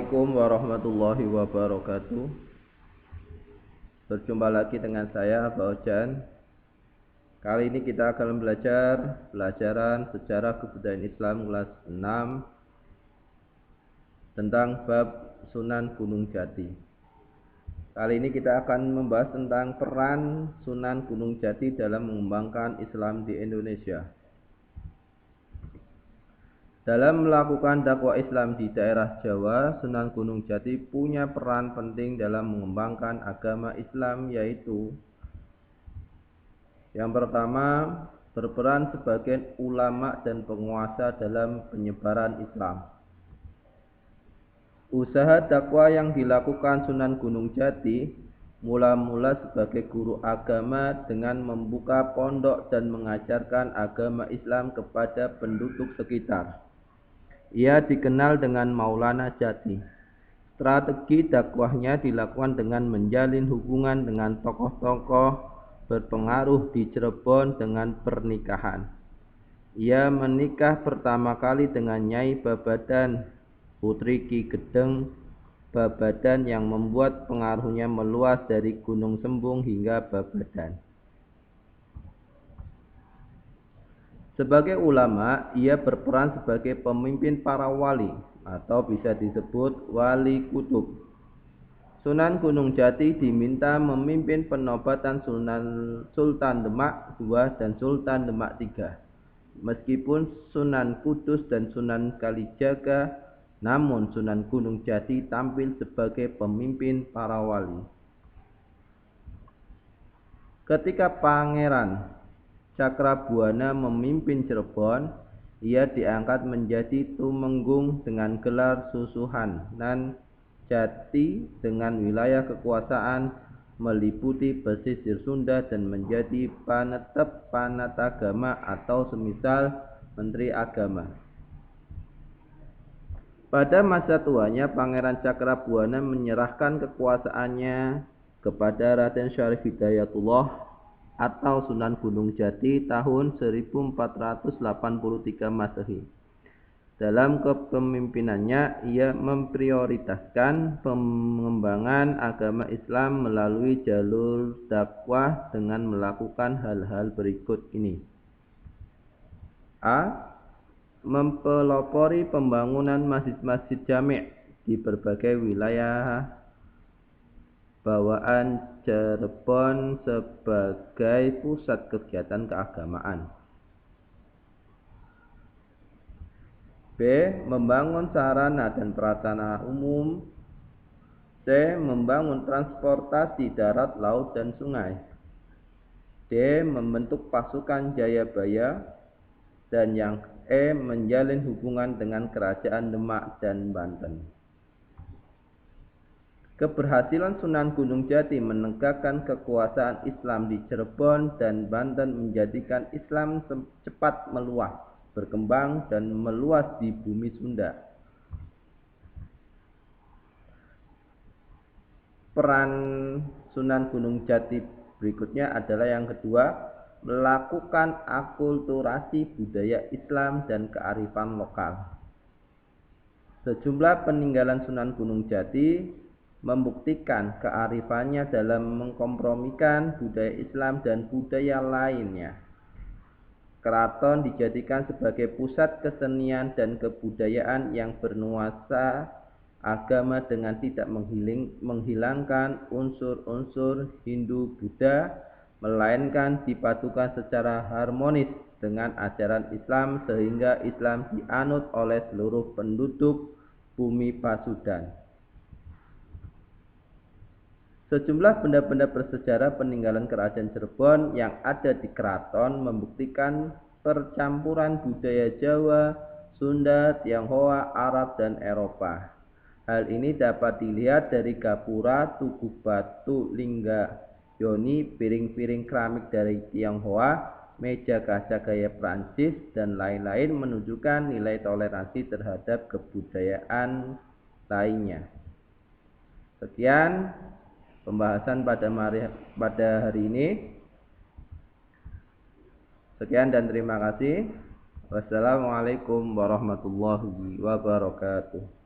Assalamualaikum warahmatullahi wabarakatuh. Berjumpa lagi dengan saya, Pak Ojan. Kali ini kita akan belajar pelajaran sejarah kebudayaan Islam kelas 6 tentang bab Sunan Gunung Jati. Kali ini kita akan membahas tentang peran Sunan Gunung Jati dalam mengembangkan Islam di Indonesia. Dalam melakukan dakwah Islam di daerah Jawa, Sunan Gunung Jati punya peran penting dalam mengembangkan agama Islam, yaitu yang pertama, berperan sebagai ulama dan penguasa dalam penyebaran Islam. Usaha dakwah yang dilakukan Sunan Gunung Jati mula-mula sebagai guru agama dengan membuka pondok dan mengajarkan agama Islam kepada penduduk sekitar. Ia dikenal dengan Maulana Jati. Strategi dakwahnya dilakukan dengan menjalin hubungan dengan tokoh-tokoh berpengaruh di Cirebon dengan pernikahan. Ia menikah pertama kali dengan Nyai Babadan, putri Ki Gedeng Babadan, yang membuat pengaruhnya meluas dari Gunung Sembung hingga Babadan. Sebagai ulama, ia berperan sebagai pemimpin para wali, atau bisa disebut wali kutub. Sunan Gunung Jati diminta memimpin penobatan Sultan Demak II dan Sultan Demak III. Meskipun Sunan Kudus dan Sunan Kalijaga, namun Sunan Gunung Jati tampil sebagai pemimpin para wali. Ketika Pangeran Cakrabuana memimpin Cirebon, ia diangkat menjadi Tumenggung dengan gelar Susuhunan Jati dengan wilayah kekuasaan meliputi pesisir Sunda dan menjadi Panetep Panatagama atau semisal Menteri Agama. Pada masa tuanya, Pangeran Cakrabuana menyerahkan kekuasaannya kepada Raden Syarif Hidayatullah atau Sunan Gunung Jati tahun 1483 Masehi. Dalam kepemimpinannya, ia memprioritaskan pengembangan agama Islam melalui jalur dakwah dengan melakukan hal-hal berikut ini. A. Mempelopori pembangunan masjid-masjid jami' di berbagai wilayah bawaan Cirebon sebagai pusat kegiatan keagamaan. B. Membangun sarana dan prasarana umum. C. Membangun transportasi darat, laut, dan sungai. D. Membentuk pasukan Jayabaya. Dan yang E. Menjalin hubungan dengan kerajaan Demak dan Banten. Keberhasilan Sunan Gunung Jati menegakkan kekuasaan Islam di Cirebon dan Banten menjadikan Islam cepat meluas, berkembang, dan meluas di bumi Sunda. Peran Sunan Gunung Jati berikutnya adalah yang kedua, melakukan akulturasi budaya Islam dan kearifan lokal. Sejumlah peninggalan Sunan Gunung Jati membuktikan kearifannya dalam mengkompromikan budaya Islam dan budaya lainnya. Keraton dijadikan sebagai pusat kesenian dan kebudayaan yang bernuansa agama dengan tidak menghilangkan unsur-unsur Hindu-Buddha, melainkan dipadukan secara harmonis dengan ajaran Islam sehingga Islam dianut oleh seluruh penduduk bumi Pasundan. Sejumlah benda-benda bersejarah peninggalan kerajaan Cirebon yang ada di keraton membuktikan percampuran budaya Jawa, Sunda, Tionghoa, Arab, dan Eropa. Hal ini dapat dilihat dari gapura, tugu batu lingga yoni, piring-piring keramik dari Tionghoa, meja kaca gaya Prancis, dan lain-lain menunjukkan nilai toleransi terhadap kebudayaan lainnya. Sekian pembahasan pada hari ini. Sekian dan terima kasih. Wassalamualaikum warahmatullahi wabarakatuh.